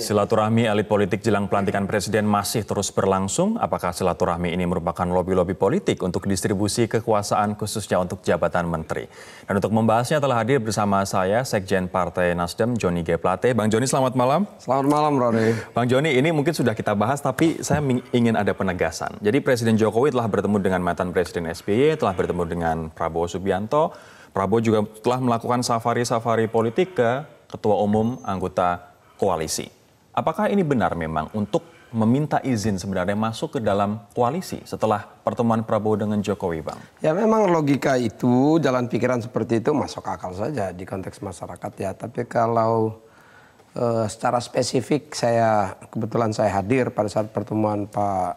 Silaturahmi elit politik jelang pelantikan presiden masih terus berlangsung. Apakah silaturahmi ini merupakan lobi-lobi politik untuk distribusi kekuasaan khususnya untuk jabatan menteri? Dan untuk membahasnya telah hadir bersama saya Sekjen Partai Nasdem Joni G. Plate. Bang Joni, selamat malam. Selamat malam, Rory. Bang Joni, ini mungkin sudah kita bahas, tapi saya ingin ada penegasan. Jadi Presiden Jokowi telah bertemu dengan mantan Presiden SBY, telah bertemu dengan Prabowo Subianto. Prabowo juga telah melakukan safari-safari politik ke Ketua Umum anggota koalisi. Apakah ini benar memang untuk meminta izin sebenarnya masuk ke dalam koalisi setelah pertemuan Prabowo dengan Jokowi, Bang? Ya memang logika itu, jalan pikiran seperti itu masuk akal saja di konteks masyarakat ya. Tapi kalau secara spesifik kebetulan saya hadir pada saat pertemuan Pak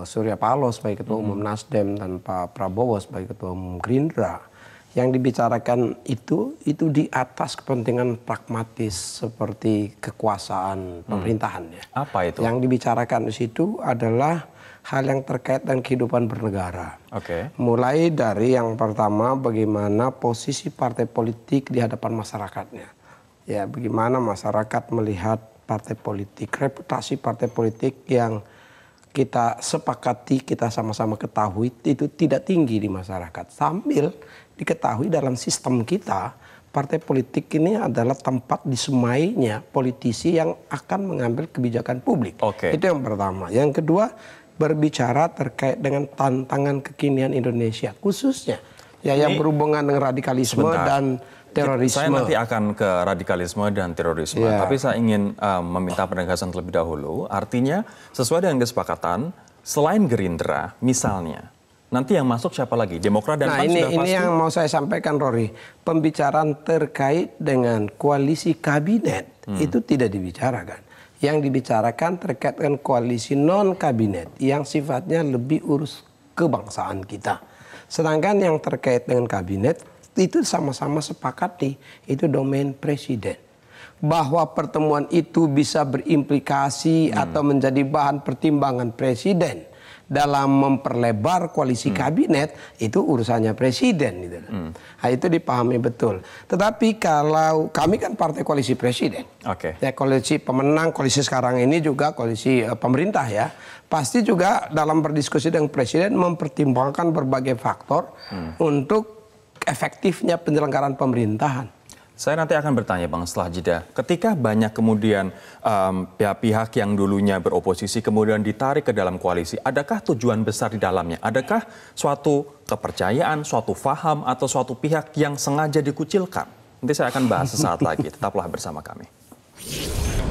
Surya Paloh sebagai Ketua Umum Nasdem dan Pak Prabowo sebagai Ketua Umum Gerindra. Yang dibicarakan itu di atas kepentingan pragmatis seperti kekuasaan pemerintahan ya. Apa itu? Yang dibicarakan di situ adalah hal yang terkait dengan kehidupan bernegara. Oke. Mulai dari yang pertama bagaimana posisi partai politik di hadapan masyarakatnya. Ya, bagaimana masyarakat melihat partai politik, reputasi partai politik yang kita sepakati, kita sama-sama ketahui itu tidak tinggi di masyarakat. Sambil diketahui dalam sistem kita, partai politik ini adalah tempat disemainya politisi yang akan mengambil kebijakan publik. Oke. Itu yang pertama. Yang kedua, berbicara terkait dengan tantangan kekinian Indonesia, khususnya ya yang berhubungan dengan radikalisme dan terorisme. Saya nanti akan ke radikalisme dan terorisme, tapi saya ingin meminta penegasan terlebih dahulu. Artinya sesuai dengan kesepakatan, selain Gerindra, misalnya, nanti yang masuk siapa lagi? Demokrat dan PAN sudah pasti. Ini yang mau saya sampaikan, Rory. Pembicaraan terkait dengan koalisi kabinet itu tidak dibicarakan. Yang dibicarakan terkait dengan koalisi non kabinet yang sifatnya lebih urus kebangsaan kita. Sedangkan yang terkait dengan kabinet itu sama-sama sepakati, itu domain presiden. Bahwa pertemuan itu bisa berimplikasi atau menjadi bahan pertimbangan presiden dalam memperlebar koalisi kabinet, itu urusannya presiden. Gitu. Nah, itu dipahami betul. Tetapi kalau kami kan partai koalisi presiden, ya koalisi pemenang, koalisi sekarang ini juga koalisi pemerintah ya, pasti juga dalam berdiskusi dengan presiden mempertimbangkan berbagai faktor untuk efektifnya penyelenggaraan pemerintahan. Saya nanti akan bertanya, Bang, setelah jeda. Ketika banyak kemudian pihak-pihak yang dulunya beroposisi kemudian ditarik ke dalam koalisi, adakah tujuan besar di dalamnya? Adakah suatu kepercayaan, suatu faham, atau suatu pihak yang sengaja dikucilkan? Nanti saya akan bahas sesaat lagi. Tetaplah bersama kami.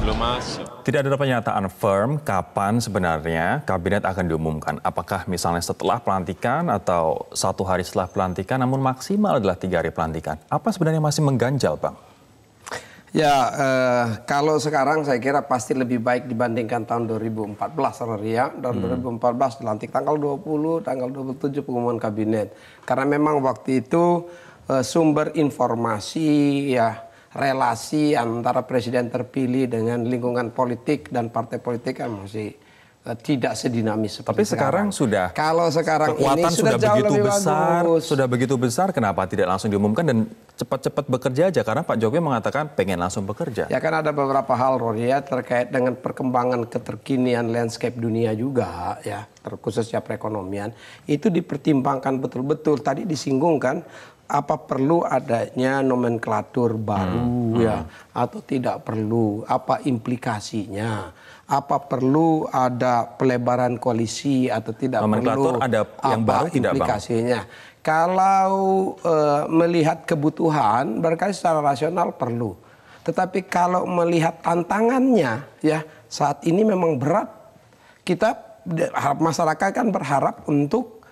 Belum masuk. Tidak ada pernyataan firm kapan sebenarnya kabinet akan diumumkan. Apakah misalnya setelah pelantikan atau 1 hari setelah pelantikan, namun maksimal adalah 3 hari pelantikan. Apa sebenarnya masih mengganjal, Bang? Ya, kalau sekarang saya kira pasti lebih baik dibandingkan tahun 2014, ya. Tahun 2014 dilantik tanggal 20, tanggal 27 pengumuman kabinet. Karena memang waktu itu sumber informasi ya, relasi antara presiden terpilih dengan lingkungan politik dan partai politik kan masih tidak sedinamis seperti Tapi sekarang sudah. Kalau sekarang kekuatan ini sudah jauh begitu lebih besar, bagus. sudah begitu besar, kenapa tidak langsung diumumkan dan cepat-cepat bekerja aja? Karena Pak Jokowi mengatakan pengen langsung bekerja. Ya kan ada beberapa hal, Rory, ya, terkait dengan perkembangan keterkinian landscape dunia juga ya, khususnya perekonomian, itu dipertimbangkan betul-betul. Tadi disinggung kan, apa perlu adanya nomenklatur baru ya atau tidak perlu, apa implikasinya, apa perlu ada pelebaran koalisi atau tidak nomenklatur perlu, ada yang apa baru tidak, implikasinya. Bang? Kalau melihat kebutuhan barangkali secara rasional perlu, tetapi kalau melihat tantangannya ya saat ini memang berat. Masyarakat kan berharap untuk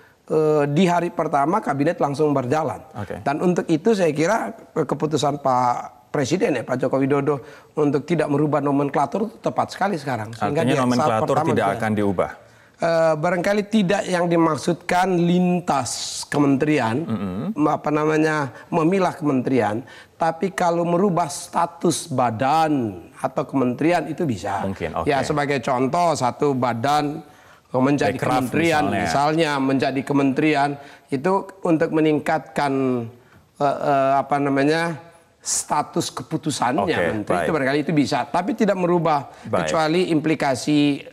di hari pertama kabinet langsung berjalan. Dan untuk itu saya kira keputusan Pak Presiden ya, Pak Joko Widodo untuk tidak merubah nomenklatur tepat sekali sekarang. Sehingga artinya nomenklatur tidak akan diubah? Barangkali tidak yang dimaksudkan lintas kementerian, memilah kementerian. Tapi kalau merubah status badan atau kementerian itu bisa. Mungkin, ya sebagai contoh satu badan menjadi kementerian misalnya menjadi kementerian itu untuk meningkatkan status keputusannya menteri baik. itu barangkali itu bisa, tapi tidak merubah kecuali implikasi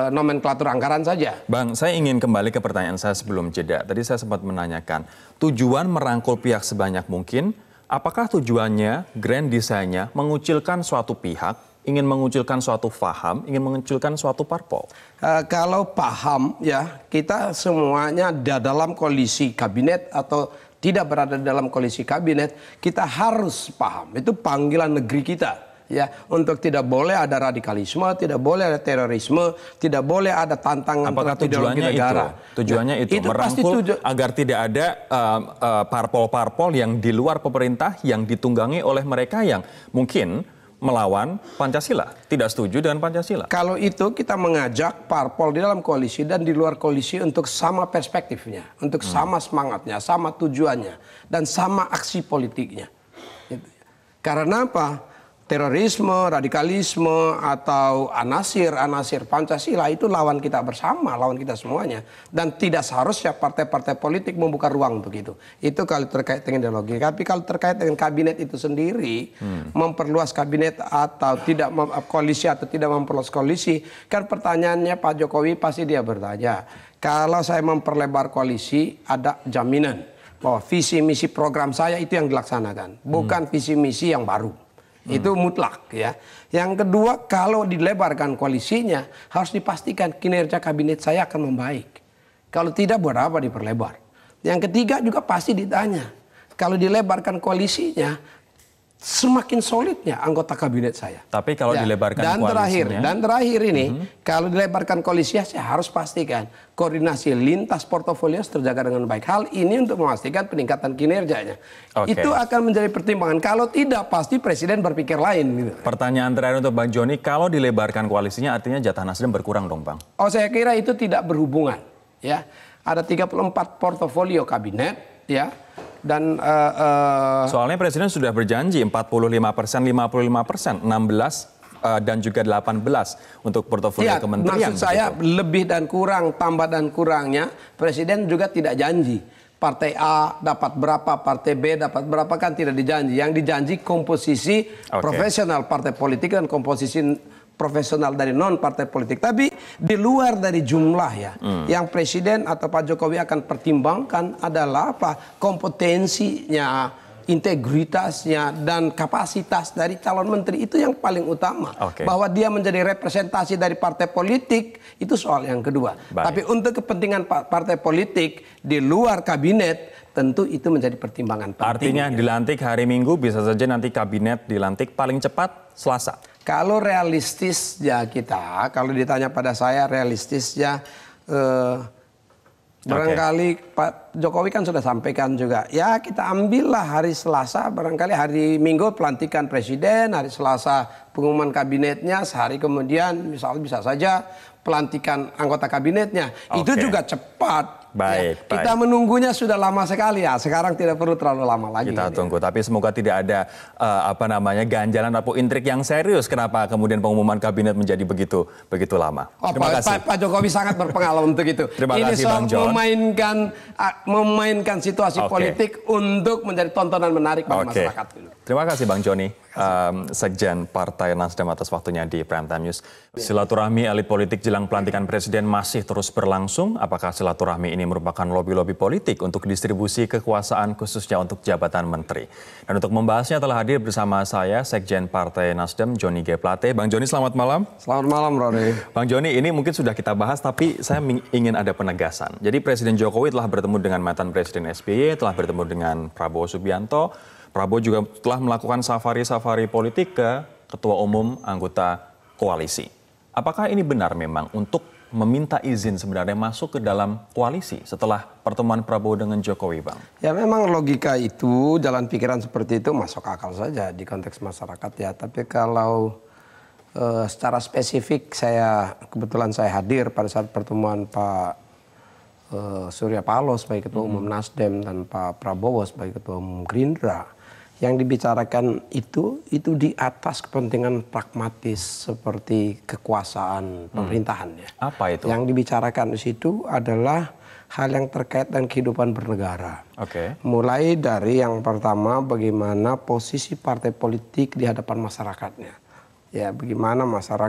nomenklatur anggaran saja. Bang, saya ingin kembali ke pertanyaan saya sebelum jeda. Tadi saya sempat menanyakan, tujuan merangkul pihak sebanyak mungkin, apakah tujuannya, grand design-nya mengucilkan suatu pihak, ingin mengucilkan suatu paham, ingin mengucilkan suatu parpol? Kalau paham ya, kita semuanya dalam koalisi kabinet atau tidak berada dalam koalisi kabinet, kita harus paham. Itu panggilan negeri kita. Ya, untuk tidak boleh ada radikalisme, tidak boleh ada terorisme, tidak boleh ada tantangan apakah terhadap ideologi negara. Tujuannya itu merangkul agar tidak ada parpol-parpol yang di luar pemerintah yang ditunggangi oleh mereka yang mungkin melawan Pancasila, tidak setuju dengan Pancasila. Kalau itu kita mengajak parpol di dalam koalisi dan di luar koalisi untuk sama perspektifnya, untuk sama semangatnya, sama tujuannya, dan sama aksi politiknya. Karena apa? Terorisme, radikalisme, atau anasir Pancasila itu lawan kita bersama, lawan kita semuanya. Dan tidak seharusnya partai-partai politik membuka ruang untuk itu. Itu kalau terkait dengan ideologi. Tapi kalau terkait dengan kabinet itu sendiri, memperluas kabinet atau tidak koalisi atau tidak memperluas koalisi, kan pertanyaannya Pak Jokowi pasti dia bertanya, kalau saya memperlebar koalisi, ada jaminan bahwa visi misi program saya itu yang dilaksanakan, bukan visi misi yang baru. Itu mutlak ya. Yang kedua, kalau dilebarkan koalisinya harus dipastikan kinerja kabinet saya akan membaik. Kalau tidak, buat apa diperlebar? Yang ketiga juga pasti ditanya, kalau dilebarkan koalisinya semakin solidnya anggota kabinet saya. Tapi kalau dilebarkan koalisinya, dan terakhir ini kalau dilebarkan koalisinya saya harus pastikan koordinasi lintas portofolio terjaga dengan baik. Hal ini untuk memastikan peningkatan kinerjanya. Itu akan menjadi pertimbangan. Kalau tidak, pasti presiden berpikir lain. Gitu. Pertanyaan terakhir untuk Bang Joni, kalau dilebarkan koalisinya artinya jatah Nasdem berkurang dong, Bang? Oh, saya kira itu tidak berhubungan. Ya, ada 34 portofolio kabinet, ya. Dan soalnya presiden sudah berjanji 45%, 55%, 16 dan juga 18 untuk portofolio ya, kementerian. Maksud saya begitu. Lebih dan kurang, tambah dan kurangnya, presiden juga tidak janji. Partai A dapat berapa, partai B dapat berapa, kan tidak dijanji. Yang dijanji komposisi profesional partai politik dan komposisi profesional dari non partai politik. Tapi di luar dari jumlah ya, yang presiden atau Pak Jokowi akan pertimbangkan adalah apa? Kompetensinya, integritasnya, dan kapasitas dari calon menteri. Itu yang paling utama. Bahwa dia menjadi representasi dari partai politik, itu soal yang kedua. Tapi untuk kepentingan partai politik di luar kabinet, tentu itu menjadi pertimbangan penting. Artinya dilantik hari Minggu, bisa saja nanti kabinet dilantik paling cepat Selasa. Kalau realistisnya kita, kalau ditanya pada saya realistisnya, barangkali Pak Jokowi kan sudah sampaikan juga, ya kita ambillah hari Selasa, barangkali hari Minggu pelantikan presiden, hari Selasa pengumuman kabinetnya, sehari kemudian misalnya bisa saja pelantikan anggota kabinetnya. Itu juga cepat. Baik, ya, kita menunggunya sudah lama sekali ya. Sekarang tidak perlu terlalu lama lagi. Kita tunggu, tapi semoga tidak ada ganjalan atau intrik yang serius. Kenapa kemudian pengumuman kabinet menjadi begitu lama? Terima kasih. Pak Jokowi sangat berpengalaman untuk itu. Terima kasih, Bang John. Memainkan situasi politik untuk menjadi tontonan menarik bagi masyarakat. Terima kasih Bang Joni, Sekjen Partai Nasdem atas waktunya di Prime Time News. Silaturahmi elit politik jelang pelantikan presiden masih terus berlangsung. Apakah silaturahmi ini merupakan lobi-lobi politik untuk distribusi kekuasaan khususnya untuk jabatan menteri? Dan untuk membahasnya telah hadir bersama saya Sekjen Partai Nasdem Joni G. Plate. Bang Joni, selamat malam. Selamat malam, Rory. Bang Joni, ini mungkin sudah kita bahas, tapi saya ingin ada penegasan. Jadi Presiden Jokowi telah bertemu dengan mantan Presiden SBY, telah bertemu dengan Prabowo Subianto. Prabowo juga telah melakukan safari-safari politik ke ketua umum anggota koalisi. Apakah ini benar memang untuk meminta izin sebenarnya masuk ke dalam koalisi setelah pertemuan Prabowo dengan Jokowi, Bang? Ya memang logika itu, jalan pikiran seperti itu masuk akal saja di konteks masyarakat ya. Tapi kalau secara spesifik kebetulan saya hadir pada saat pertemuan Pak Surya Paloh sebagai ketua umum Nasdem dan Pak Prabowo sebagai ketua umum Gerindra. Yang dibicarakan itu di atas kepentingan pragmatis seperti kekuasaan pemerintahan ya. Apa itu? Yang dibicarakan di situ adalah hal yang terkait dengan kehidupan bernegara. Oke. Mulai dari yang pertama bagaimana posisi partai politik di hadapan masyarakatnya. Ya, bagaimana masyarakat